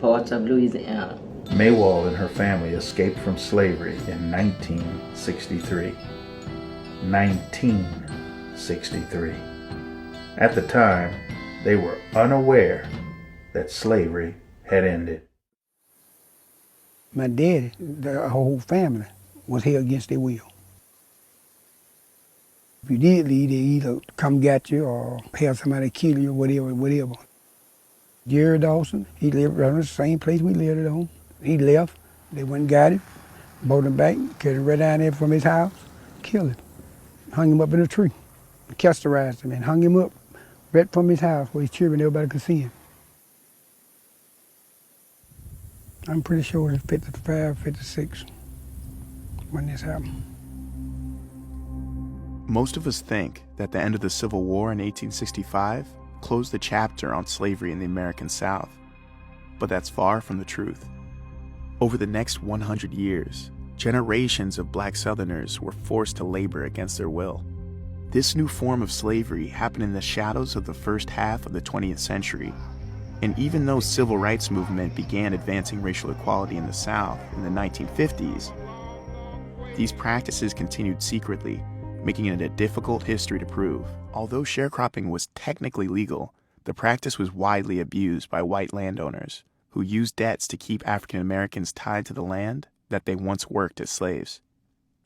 parts of Louisiana. Maywald and her family escaped from slavery in 1963. 1963. At the time, they were unaware that slavery had ended. My daddy, the whole family, was held against their will. If you did leave, they either come get you or have somebody kill you, whatever. Jerry Dawson, he lived around the same place we lived on. He left, they went and got him, brought him back, carried him right down there from his house, killed him, hung him up in a tree, castorized him and hung him up right from his house where his children, everybody could see him. I'm pretty sure it's 55, 56 when this happened. Most of us think that the end of the Civil War in 1865 closed the chapter on slavery in the American South, but that's far from the truth. Over the next 100 years, generations of black Southerners were forced to labor against their will. This new form of slavery happened in the shadows of the first half of the 20th century, and even though the civil rights movement began advancing racial equality in the South in the 1950s, these practices continued secretly, making it a difficult history to prove. Although sharecropping was technically legal, the practice was widely abused by white landowners who used debts to keep African Americans tied to the land that they once worked as slaves.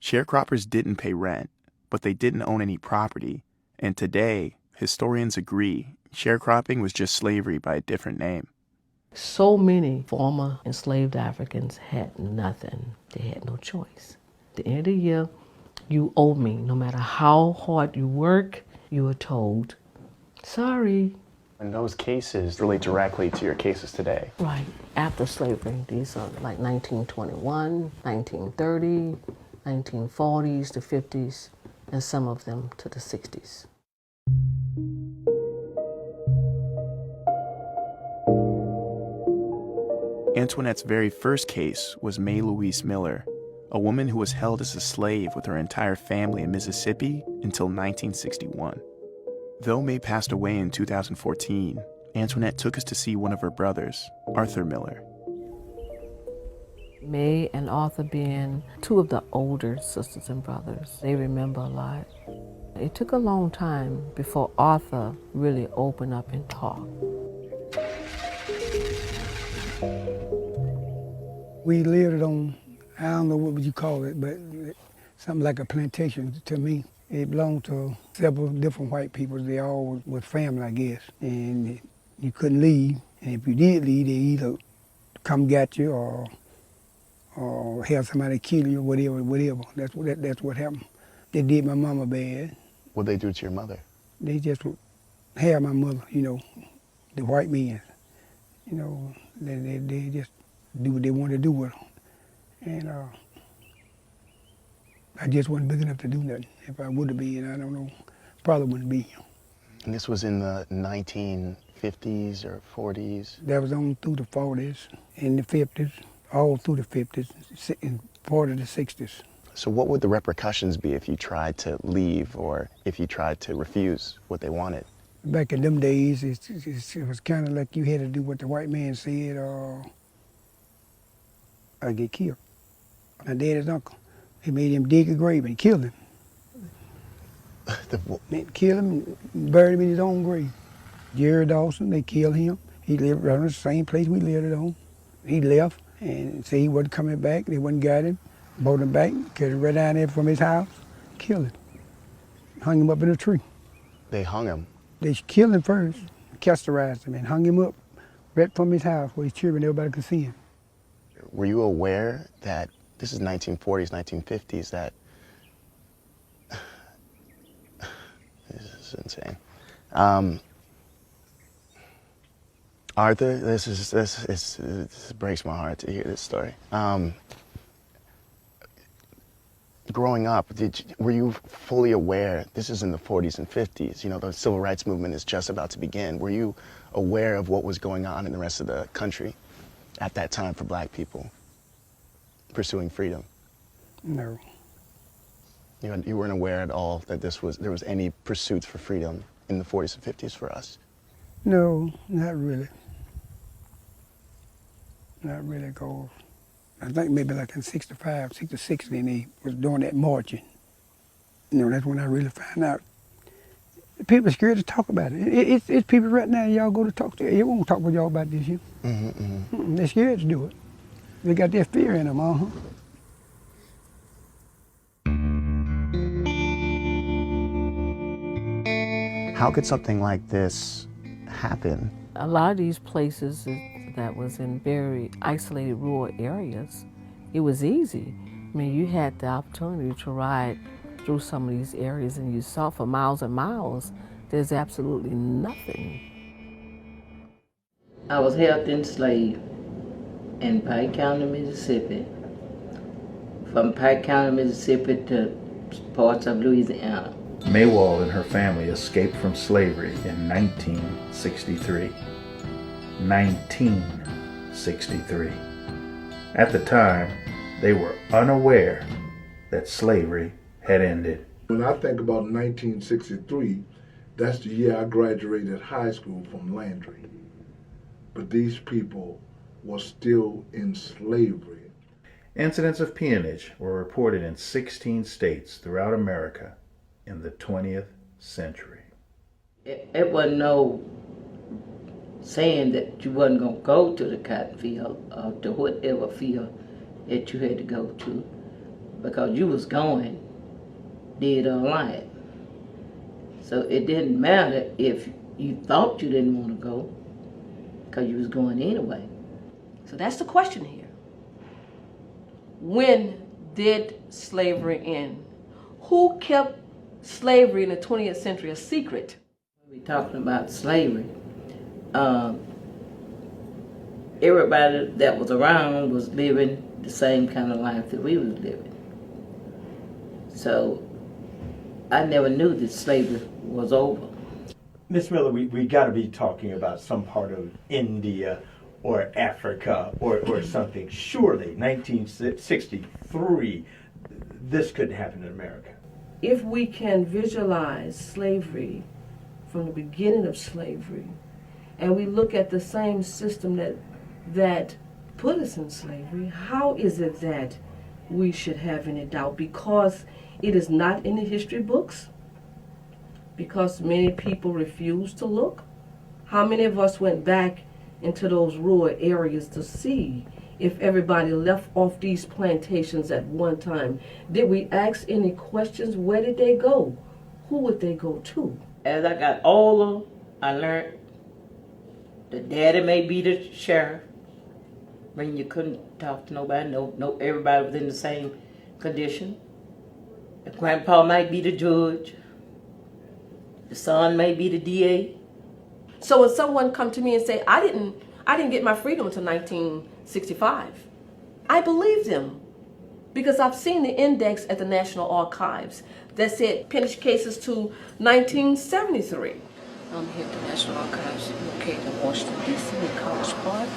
Sharecroppers didn't pay rent, but they didn't own any property, and today, historians agree sharecropping was just slavery by a different name. So many former enslaved Africans had nothing. They had no choice. At the end of the year, you owe me. No matter how hard you work, you are told, sorry. And those cases relate directly to your cases today. Right, after slavery. These are like 1921, 1930, 1940s, the 50s, and some of them to the 60s. Antoinette's very first case was May Louise Miller, a woman who was held as a slave with her entire family in Mississippi until 1961. Though May passed away in 2014, Antoinette took us to see one of her brothers, Arthur Miller. May and Arthur being two of the older sisters and brothers, they remember a lot. It took a long time before Arthur really opened up and talked. We lived on, I don't know what would you call it, but something like a plantation to me. It belonged to several different white people. They all was family, I guess. And you couldn't leave. And if you did leave, they either come get you or have somebody kill you, whatever. That's what happened. They did my mama bad. What'd they do to your mother? They just had my mother, the white men. They just do what they wanted to do with her. And I just wasn't big enough to do nothing. If I would have been, I don't know, probably wouldn't be. And this was in the 1950s or 40s? That was on through the 40s and the 50s, all through the 50s and part of the 60s. So what would the repercussions be if you tried to leave or if you tried to refuse what they wanted? Back in them days, it was kind of like you had to do what the white man said or get killed. My daddy's uncle, he made him dig a grave and killed him. They killed him and buried him in his own grave. Jerry Dawson, they killed him. He lived around the same place we lived on. He left and said he wasn't coming back. They went and got him, brought him back, carried him right down there from his house, killed him, hung him up in a tree. They hung him? They killed him first, castorized him, and hung him up right from his house where his children, everybody could see him. Were you aware that this is 1940s, 1950s, that this is insane. Arthur, this breaks my heart to hear this story. Growing up, were you fully aware, this is in the 40s and 50s, the civil rights movement is just about to begin. Were you aware of what was going on in the rest of the country at that time for black people pursuing freedom? No. You weren't aware at all that there was any pursuits for freedom in the 40s and 50s for us? No, not really. not really goals. I think maybe like in 65, 66, then they was doing that marching. You know, that's when I really found out. People are scared to talk about it. It's people right now, y'all go to talk to, they won't talk with y'all about this here. They're scared to do it. They got that fear in them, How could something like this happen? A lot of these places that was in very isolated rural areas, it was easy. I mean, you had the opportunity to ride through some of these areas and you saw for miles and miles, there's absolutely nothing. I was held enslaved in Pike County, Mississippi, from Pike County, Mississippi to parts of Louisiana. Maywald and her family escaped from slavery in 1963. 1963. At the time, they were unaware that slavery had ended. When I think about 1963, that's the year I graduated high school from Landry. But these people were still in slavery. Incidents of peonage were reported in 16 states throughout America in the 20th century. It wasn't no saying that you wasn't going to go to the cotton field or to whatever field that you had to go to, because you was going dead or alive. So it didn't matter if you thought you didn't want to go, because you was going anyway. So that's the question here. When did slavery end? Who kept slavery in the 20th century a secret? We're talking about slavery. Everybody that was around was living the same kind of life that we was living. So I never knew that slavery was over. Miss Miller, we got to be talking about some part of India or Africa or something. Surely, 1963, this couldn't happen in America. If we can visualize slavery from the beginning of slavery, and we look at the same system that put us in slavery, how is it that we should have any doubt? Because it is not in the history books? Because many people refuse to look? How many of us went back into those rural areas to see if everybody left off these plantations at one time? Did we ask any questions? Where did they go? Who would they go to? As I got older, I learned that daddy may be the sheriff, when you couldn't talk to nobody, no, everybody was in the same condition. The grandpa might be the judge. The son may be the DA. So when someone come to me and say, I didn't get my freedom until 1965, I believe them, because I've seen the index at the National Archives that said peonage cases to 1973. I'm here at the National Archives located in Washington, D.C. in College Park.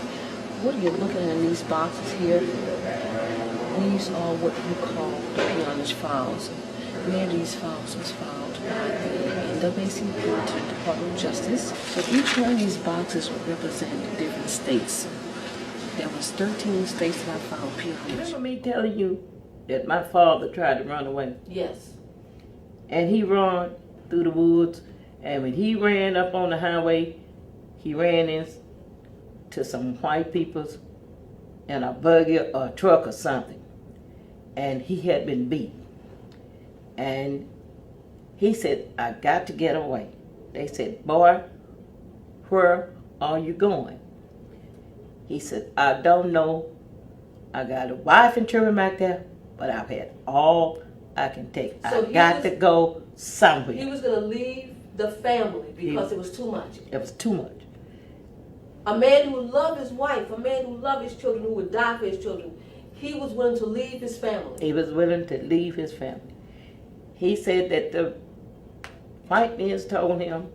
What are you looking at in these boxes here? These are what you call the peonage files. Many of these files was filed by the NAACP, the Department of Justice. So each one of these boxes would represent different states. There was 13 states that I filed peonage. Remember me telling you that my father tried to run away? Yes. And he ran through the woods, and when he ran up on the highway, he ran into some white people's in a buggy or a truck or something, and he had been beat. And he said, I got to get away. They said, boy, where are you going? He said, I don't know. I got a wife and children back there, but I've had all I can take. So I got to go somewhere. He was going to leave the family because it was too much. It was too much. A man who loved his wife, a man who loved his children, who would die for his children, he was willing to leave his family. He was willing to leave his family. He said that the white men told him,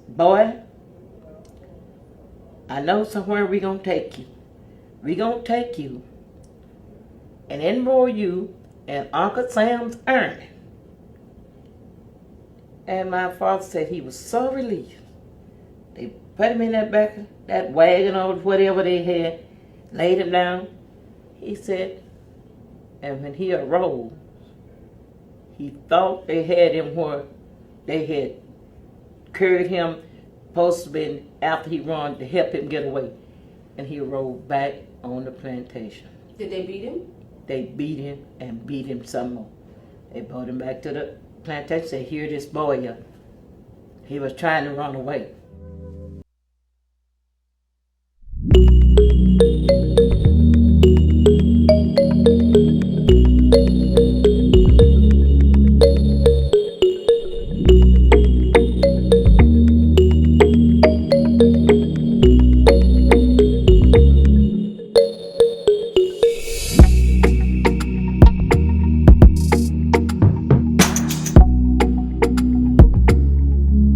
boy, I know somewhere we're going to take you. We're going to take you and enroll you in Uncle Sam's army. And my father said he was so relieved. They put him in that back of that wagon or whatever they had, laid him down. He said, and when he arose, he thought they had him where they had carried him, supposed to be after he run to help him get away. And he rode back on the plantation. Did they beat him? They beat him and beat him some more. They brought him back to the plantation, said, here this boy, he was trying to run away.